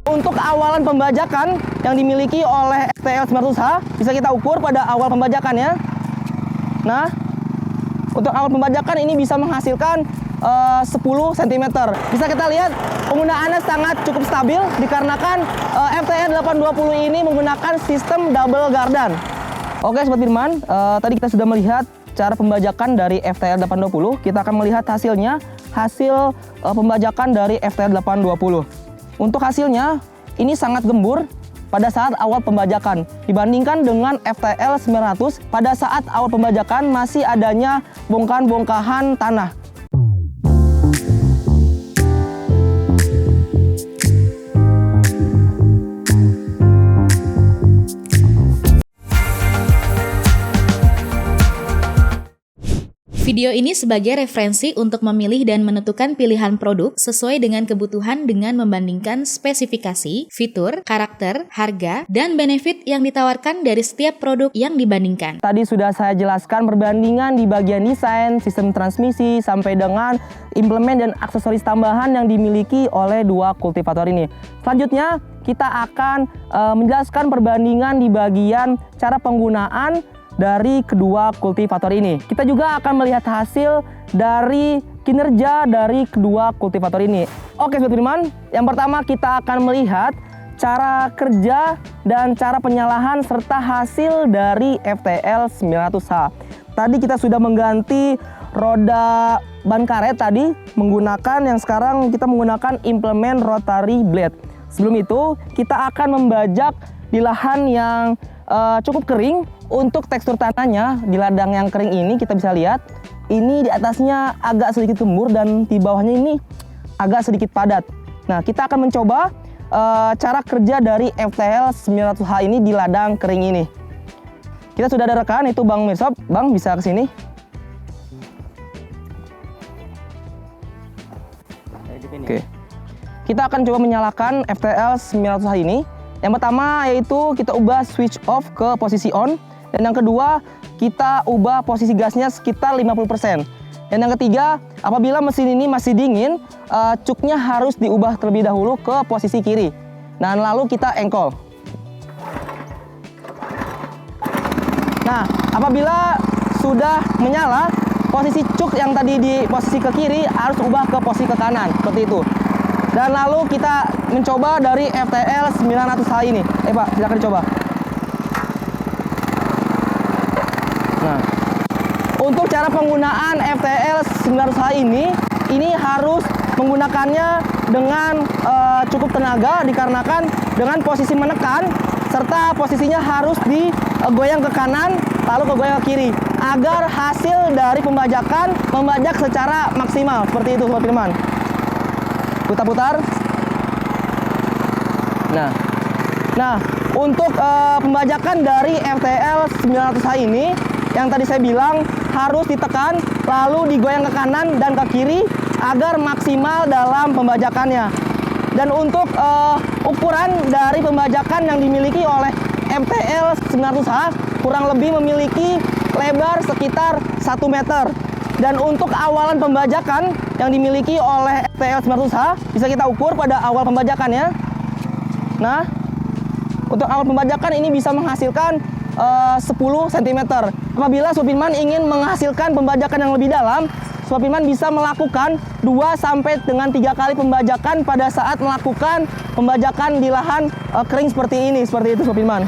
Untuk awalan pembajakan yang dimiliki oleh FTL 900H bisa kita ukur pada awal pembajakannya. Nah, untuk awal pembajakan ini bisa menghasilkan 10 cm. Bisa kita lihat penggunaannya sangat cukup stabil dikarenakan FTL 820 ini menggunakan sistem double gardan. Oke Sobat Firman, tadi kita sudah melihat cara pembajakan dari FTL 820. Kita akan melihat hasilnya, hasil pembajakan dari FTL 820. Untuk hasilnya, ini sangat gembur pada saat awal pembajakan. Dibandingkan dengan FTL 900, pada saat awal pembajakan masih adanya bongkahan-bongkahan tanah. Video ini sebagai referensi untuk memilih dan menentukan pilihan produk sesuai dengan kebutuhan dengan membandingkan spesifikasi, fitur, karakter, harga, dan benefit yang ditawarkan dari setiap produk yang dibandingkan. Tadi sudah saya jelaskan perbandingan di bagian desain, sistem transmisi, sampai dengan implement dan aksesoris tambahan yang dimiliki oleh dua kultivator ini. Selanjutnya, kita akan menjelaskan perbandingan di bagian cara penggunaan dari kedua kultivator ini. Kita juga akan melihat hasil dari kinerja dari kedua kultivator ini. Oke Sobat Firman, yang pertama kita akan melihat cara kerja dan cara penyalahan serta hasil dari FTL 900H. Tadi kita sudah mengganti roda ban karet tadi menggunakan yang sekarang kita menggunakan implement rotary blade. Sebelum itu kita akan membajak di lahan yang cukup kering. Untuk tekstur tanahnya di ladang yang kering ini kita bisa lihat ini di atasnya agak sedikit gembur dan di bawahnya ini agak sedikit padat. Nah, kita akan mencoba cara kerja dari FTL 900H ini di ladang kering ini. Kita sudah ada rekan, itu Bang Mirsop. Bang, bisa ke sini. Oke. Kita akan coba menyalakan FTL 900H ini. Yang pertama yaitu kita ubah switch off ke posisi on. Dan yang kedua, kita ubah posisi gasnya sekitar 50%. Dan yang ketiga, apabila mesin ini masih dingin, cuknya harus diubah terlebih dahulu ke posisi kiri. Dan lalu kita engkol. Nah, apabila sudah menyala, posisi cuk yang tadi di posisi ke kiri harus ubah ke posisi ke kanan, seperti itu. Dan lalu kita mencoba dari FTL 900H ini. Pak, silakan coba. Nah, untuk cara penggunaan FTL 900H ini harus menggunakannya dengan cukup tenaga dikarenakan dengan posisi menekan serta posisinya harus digoyang ke kanan lalu kegoyang ke kiri agar hasil dari pembajakan membajak secara maksimal seperti itu Sobat Firman. Putar-putar. Nah, untuk pembajakan dari FTL 900H ini yang tadi saya bilang harus ditekan lalu digoyang ke kanan dan ke kiri agar maksimal dalam pembajakannya. Dan untuk ukuran dari pembajakan yang dimiliki oleh FTL 900H kurang lebih memiliki lebar sekitar 1 meter. Dan untuk awalan pembajakan yang dimiliki oleh FTL 900H bisa kita ukur pada awal pembajakannya. Nah, untuk awal pembajakan ini bisa menghasilkan 10 cm. Apabila Sobat Firman ingin menghasilkan pembajakan yang lebih dalam, Sobat Firman bisa melakukan 2 sampai dengan 3 kali pembajakan pada saat melakukan pembajakan di lahan kering seperti ini, seperti itu Sobat Firman.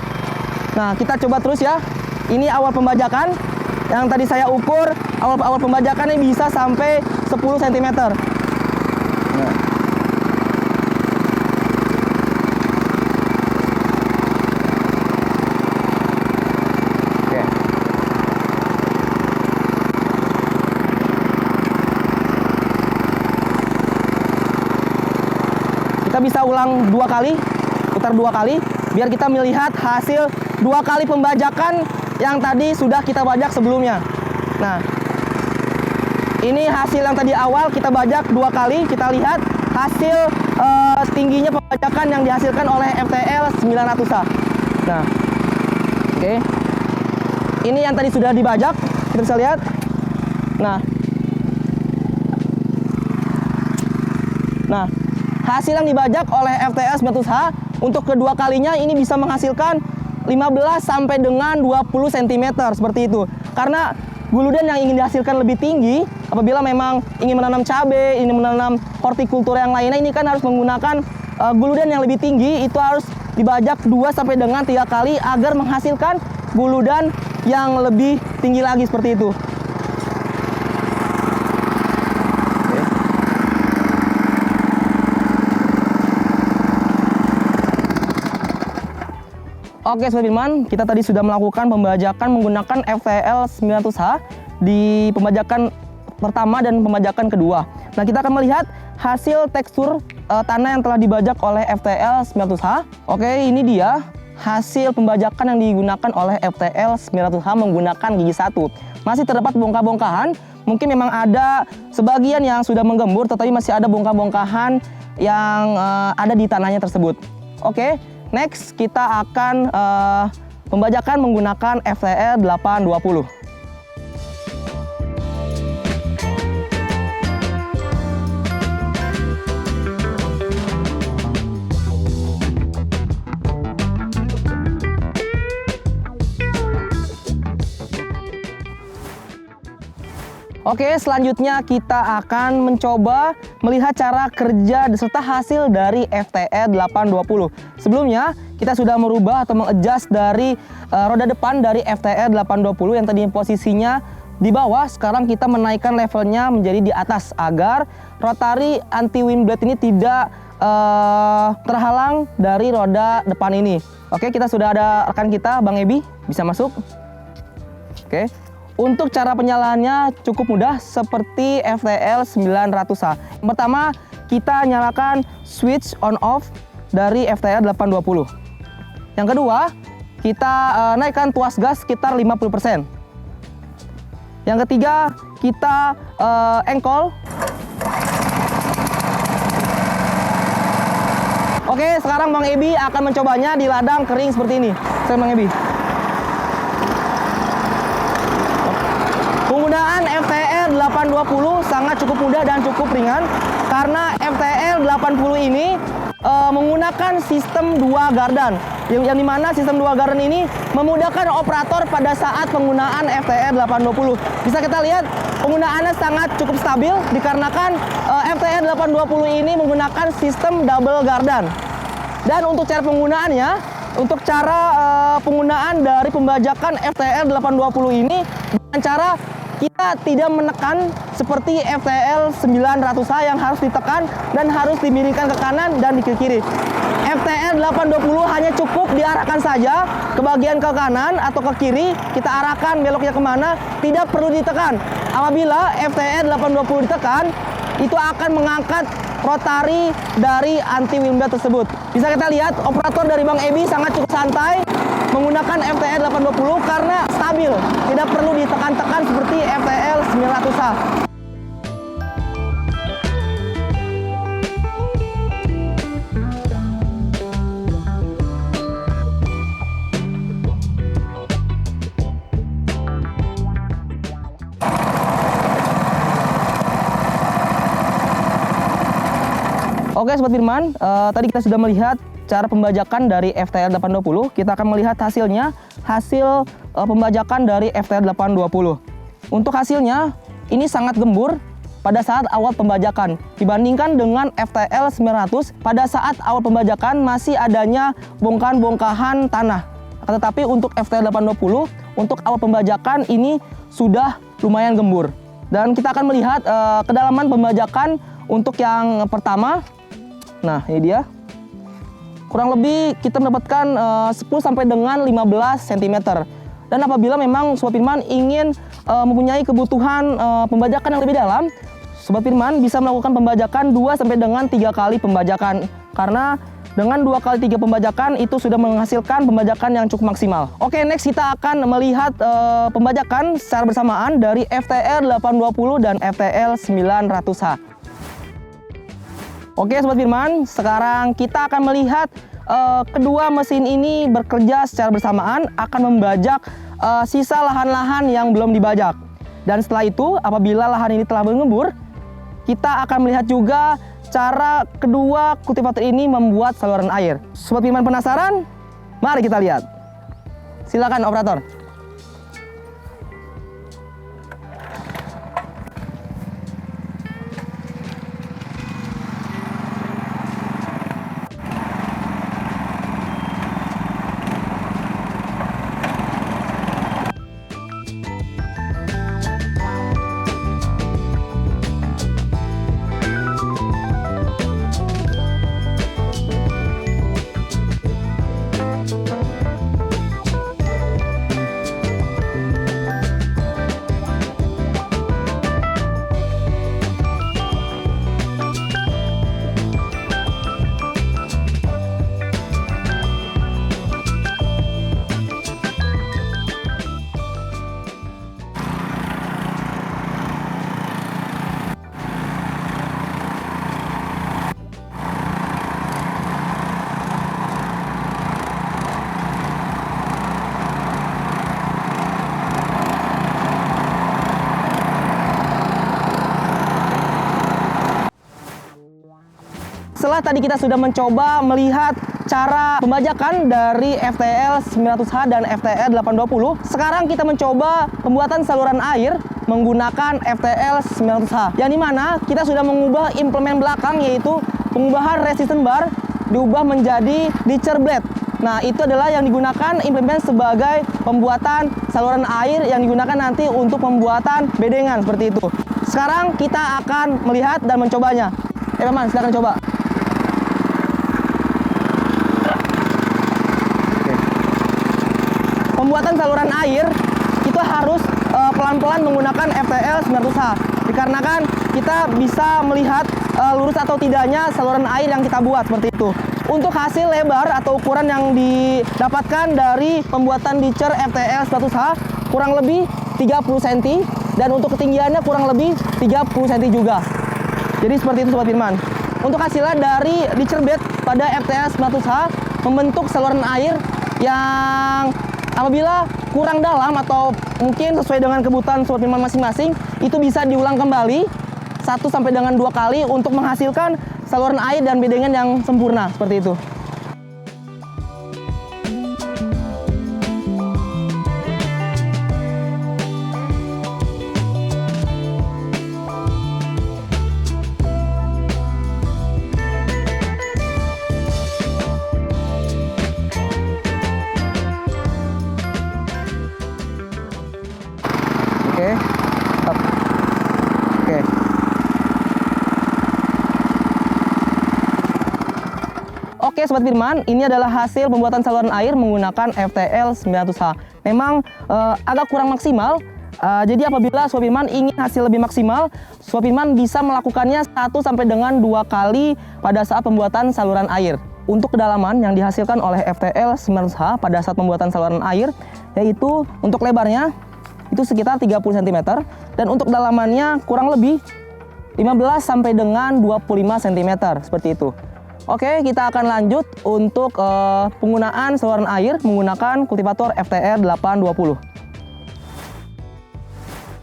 Nah, kita coba terus ya. Ini awal pembajakan yang tadi saya ukur, awal pembajakan ini bisa sampai 10 cm. Nah. Kita bisa ulang 2 kali, putar 2 kali, biar kita melihat hasil 2 kali pembajakan yang tadi sudah kita bajak sebelumnya. Nah, ini hasil yang tadi awal kita bajak 2 kali, kita lihat hasil tingginya pembajakan yang dihasilkan oleh FTL 900H. Nah, oke. Ini yang tadi sudah dibajak, kita bisa lihat. Nah, hasil yang dibajak oleh FTL 900H untuk kedua kalinya ini bisa menghasilkan 15 sampai dengan 20 cm seperti itu. Karena guludan yang ingin dihasilkan lebih tinggi, apabila memang ingin menanam cabai, ingin menanam hortikultura yang lainnya, ini kan harus menggunakan guludan yang lebih tinggi. Itu harus dibajak 2 sampai dengan 3 kali agar menghasilkan guludan yang lebih tinggi lagi seperti itu. Oke Sobat Firman, kita tadi sudah melakukan pembajakan menggunakan FTL 900H di pembajakan pertama dan pembajakan kedua. Nah, kita akan melihat hasil tekstur tanah yang telah dibajak oleh FTL 900H. Oke, ini dia hasil pembajakan yang digunakan oleh FTL 900H menggunakan gigi 1. Masih terdapat bongkah-bongkahan, mungkin memang ada sebagian yang sudah menggembur, tetapi masih ada bongkah-bongkahan yang ada di tanahnya tersebut. Oke. Next, kita akan pembajakan menggunakan FTL 820. Oke, selanjutnya kita akan mencoba melihat cara kerja serta hasil dari FTL 820. Sebelumnya, kita sudah merubah atau mengadjust dari roda depan dari FTL 820 yang tadi posisinya di bawah. Sekarang kita menaikkan levelnya menjadi di atas agar rotari anti wind blade ini tidak terhalang dari roda depan ini. Oke, kita sudah ada rekan kita, Bang Ebi, bisa masuk. Oke. Untuk cara penyalaannya cukup mudah seperti FTL 900H. Pertama, kita nyalakan switch on off dari FTL 820. Yang kedua, kita naikkan tuas gas sekitar 50%. Yang ketiga, kita engkol. Oke, sekarang Bang Ebi akan mencobanya di ladang kering seperti ini. Saya Bang Ebi. Penggunaan FTL 820 sangat cukup mudah dan cukup ringan karena FTL 80 ini menggunakan sistem 2 gardan yang dimana sistem 2 gardan ini memudahkan operator pada saat penggunaan FTL 820. Bisa kita lihat penggunaannya sangat cukup stabil dikarenakan FTL 820 ini menggunakan sistem double gardan. Dan untuk cara penggunaannya, untuk cara penggunaan dari pembajakan FTL 820 ini dengan cara kita tidak menekan seperti FTL 900H yang harus ditekan dan harus dimiringkan ke kanan dan ke kiri. FTL 820 hanya cukup diarahkan saja ke bagian ke kanan atau ke kiri, kita arahkan beloknya kemana, tidak perlu ditekan. Apabila FTL 820 ditekan, itu akan mengangkat rotari dari anti wind blade tersebut. Bisa kita lihat operator dari Bang Ebi sangat cukup santai menggunakan FTL 820 karena stabil, tidak perlu ditekan-tekan seperti FTL 900H. Oke Sobat Firman, tadi kita sudah melihat cara pembajakan dari FTL 820. Kita akan melihat hasilnya, hasil pembajakan dari FTL 820. Untuk hasilnya, ini sangat gembur pada saat awal pembajakan. Dibandingkan dengan FTL 900, pada saat awal pembajakan masih adanya bongkahan-bongkahan tanah. Tetapi untuk FTL 820, untuk awal pembajakan ini sudah lumayan gembur. Dan kita akan melihat kedalaman pembajakan untuk yang pertama. Nah, ini dia. Kurang lebih kita mendapatkan 10 sampai dengan 15 cm. Dan apabila memang Sobat Firman ingin mempunyai kebutuhan pembajakan yang lebih dalam, Sobat Firman bisa melakukan pembajakan 2 sampai dengan 3 kali pembajakan. Karena dengan 2 kali 3 pembajakan itu sudah menghasilkan pembajakan yang cukup maksimal. Oke, next kita akan melihat pembajakan secara bersamaan dari FTL 820 dan FTL 900H. Oke Sobat Firman, sekarang kita akan melihat kedua mesin ini bekerja secara bersamaan akan membajak sisa lahan-lahan yang belum dibajak. Dan setelah itu, apabila lahan ini telah mengembur, kita akan melihat juga cara kedua kultivator ini membuat saluran air. Sobat Firman penasaran? Mari kita lihat. Silakan operator. Setelah tadi kita sudah mencoba melihat cara pembajakan dari FTL 900H dan FTL 820, sekarang kita mencoba pembuatan saluran air menggunakan FTL 900H, yang dimana kita sudah mengubah implemen belakang, yaitu pengubahan resistance bar diubah menjadi ditcher blade. Nah, itu adalah yang digunakan implemen sebagai pembuatan saluran air yang digunakan nanti untuk pembuatan bedengan seperti itu. Sekarang kita akan melihat dan mencobanya. Paman, silakan coba. Pembuatan saluran air itu harus pelan-pelan menggunakan FTL 900H, dikarenakan kita bisa melihat lurus atau tidaknya saluran air yang kita buat seperti itu. Untuk hasil lebar atau ukuran yang didapatkan dari pembuatan ditcher FTL 100H kurang lebih 30 cm, dan untuk ketinggiannya kurang lebih 30 cm juga. Jadi seperti itu Sobat Firman. Untuk hasilnya dari ditcher bed pada FTL 900H membentuk saluran air yang apabila kurang dalam atau mungkin sesuai dengan kebutuhan Sobat Firman masing-masing, itu bisa diulang kembali 1 sampai dengan 2 kali untuk menghasilkan saluran air dan bedengan yang sempurna seperti itu. Oke, stop. Oke. Oke Sobat Firman, ini adalah hasil pembuatan saluran air menggunakan FTL 900H. Memang agak kurang maksimal, jadi apabila Sobat Firman ingin hasil lebih maksimal, Sobat Firman bisa melakukannya 1 sampai dengan 2 kali pada saat pembuatan saluran air. Untuk kedalaman yang dihasilkan oleh FTL 900H pada saat pembuatan saluran air, yaitu untuk lebarnya itu sekitar 30 cm, dan untuk dalamannya kurang lebih 15 sampai dengan 25 cm seperti itu. Oke, kita akan lanjut untuk penggunaan saluran air menggunakan kultivator FTL 820.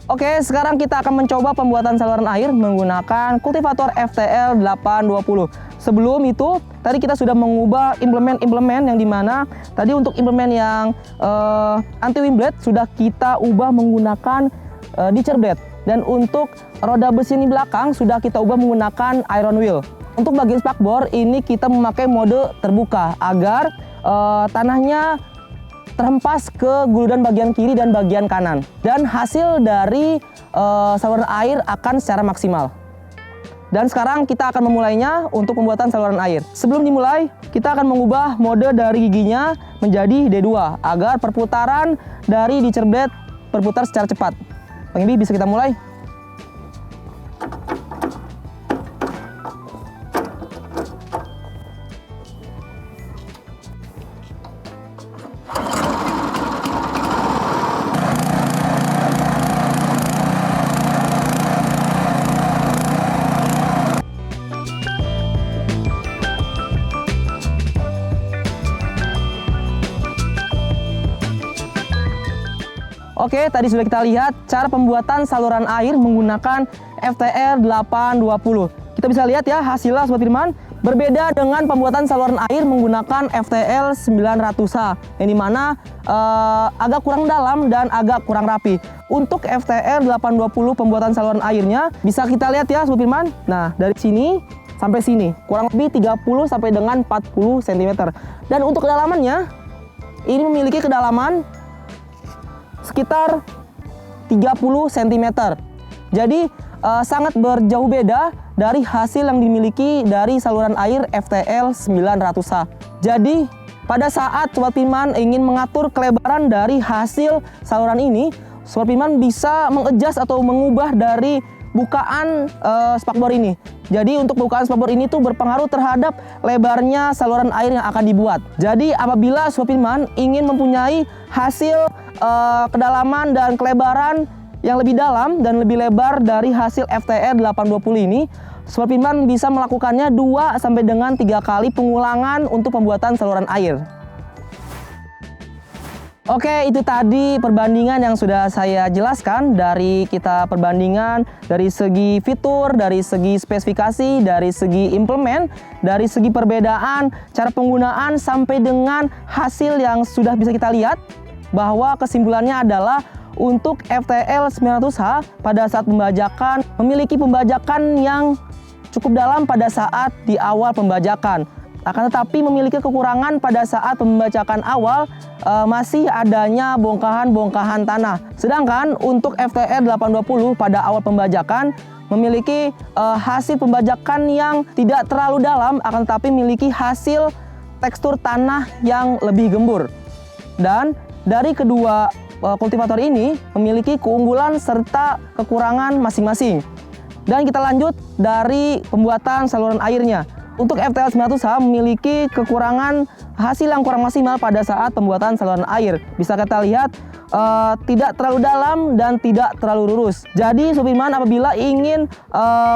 Oke, sekarang kita akan mencoba pembuatan saluran air menggunakan kultivator FTL 820. Sebelum itu, tadi kita sudah mengubah implemen yang dimana tadi untuk implemen yang anti wind blade sudah kita ubah menggunakan ditcher blade, dan untuk roda besi ini belakang sudah kita ubah menggunakan iron wheel. Untuk bagian spakbor ini kita memakai mode terbuka agar tanahnya terhempas ke guludan bagian kiri dan bagian kanan, dan hasil dari saluran air akan secara maksimal. Dan sekarang kita akan memulainya untuk pembuatan saluran air. Sebelum dimulai, kita akan mengubah mode dari giginya menjadi D2 agar perputaran dari ditcher blade berputar secara cepat. Bang Ibi, bisa kita mulai? Oke, tadi sudah kita lihat cara pembuatan saluran air menggunakan FTL 820. kita bisa lihat ya hasilnya Sobat Firman. Berbeda dengan pembuatan saluran air menggunakan FTL 900H yang dimana agak kurang dalam dan agak kurang rapi. Untuk FTL 820 pembuatan saluran airnya bisa kita lihat ya Sobat Firman. Nah dari sini sampai sini kurang lebih 30 sampai dengan 40 cm. Dan untuk kedalamannya ini memiliki kedalaman sekitar 30 cm. Jadi sangat berjauh beda dari hasil yang dimiliki dari saluran air FTL 900H. Jadi pada saat Sobat Firman ingin mengatur kelebaran dari hasil saluran ini, Sobat Firman bisa mengadjust atau mengubah dari bukaan spakbor ini. Jadi untuk bukaan spakbor ini tuh berpengaruh terhadap lebarnya saluran air yang akan dibuat. Jadi apabila Sobat Firman ingin mempunyai hasil kedalaman dan kelebaran yang lebih dalam dan lebih lebar dari hasil FTL 820 ini, Sobat Firman bisa melakukannya 2 sampai dengan 3 kali pengulangan untuk pembuatan saluran air. Oke, itu tadi perbandingan yang sudah saya jelaskan. Dari kita perbandingan dari segi fitur, dari segi spesifikasi, dari segi implement, dari segi perbedaan cara penggunaan sampai dengan hasil yang sudah bisa kita lihat, bahwa kesimpulannya adalah untuk FTL 900H pada saat pembajakan memiliki pembajakan yang cukup dalam pada saat di awal pembajakan. Akan tetapi memiliki kekurangan pada saat pembajakan awal masih adanya bongkahan-bongkahan tanah. Sedangkan untuk FTL 820 pada awal pembajakan memiliki hasil pembajakan yang tidak terlalu dalam, akan tetapi memiliki hasil tekstur tanah yang lebih gembur. Dan dari kedua kultivator ini memiliki keunggulan serta kekurangan masing-masing. Dan kita lanjut dari pembuatan saluran airnya. Untuk FTL 900H memiliki kekurangan hasil yang kurang maksimal pada saat pembuatan saluran air. Bisa kita lihat tidak terlalu dalam dan tidak terlalu lurus. Jadi Sobat Firman apabila ingin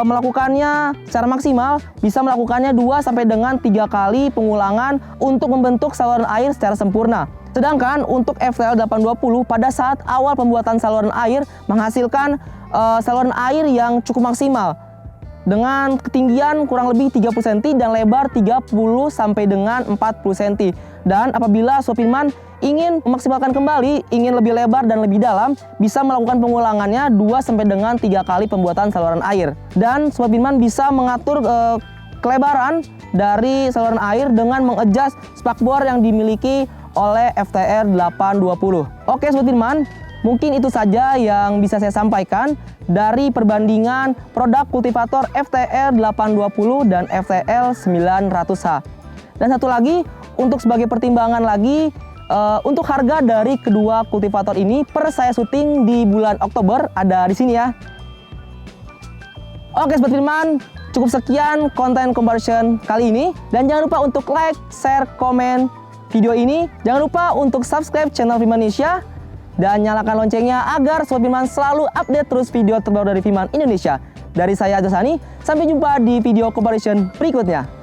melakukannya secara maksimal, bisa melakukannya 2 sampai dengan 3 kali pengulangan untuk membentuk saluran air secara sempurna. Sedangkan untuk FTL 820 pada saat awal pembuatan saluran air menghasilkan saluran air yang cukup maksimal dengan ketinggian kurang lebih 30 cm dan lebar 30 sampai dengan 40 cm. Dan apabila Sobat Firman ingin memaksimalkan kembali, ingin lebih lebar dan lebih dalam, bisa melakukan pengulangannya 2 sampai dengan 3 kali pembuatan saluran air. Dan Sobat Firman bisa mengatur kelebaran dari saluran air dengan mengadjust spakbor yang dimiliki oleh FTL 820. Oke Sobat Firman, mungkin itu saja yang bisa saya sampaikan dari perbandingan produk kultivator FTL 820 dan FTL 900H. Dan satu lagi, untuk sebagai pertimbangan lagi, untuk harga dari kedua kultivator ini per saya syuting di bulan Oktober ada di sini ya. Oke Sobat Firman, cukup sekian konten comparison kali ini. Dan jangan lupa untuk like, share, komen video ini. Jangan lupa untuk subscribe channel Firman Indonesia dan nyalakan loncengnya agar Sobat Firman selalu update terus video terbaru dari Firman Indonesia. Dari saya Ajasani, sampai jumpa di video comparison berikutnya.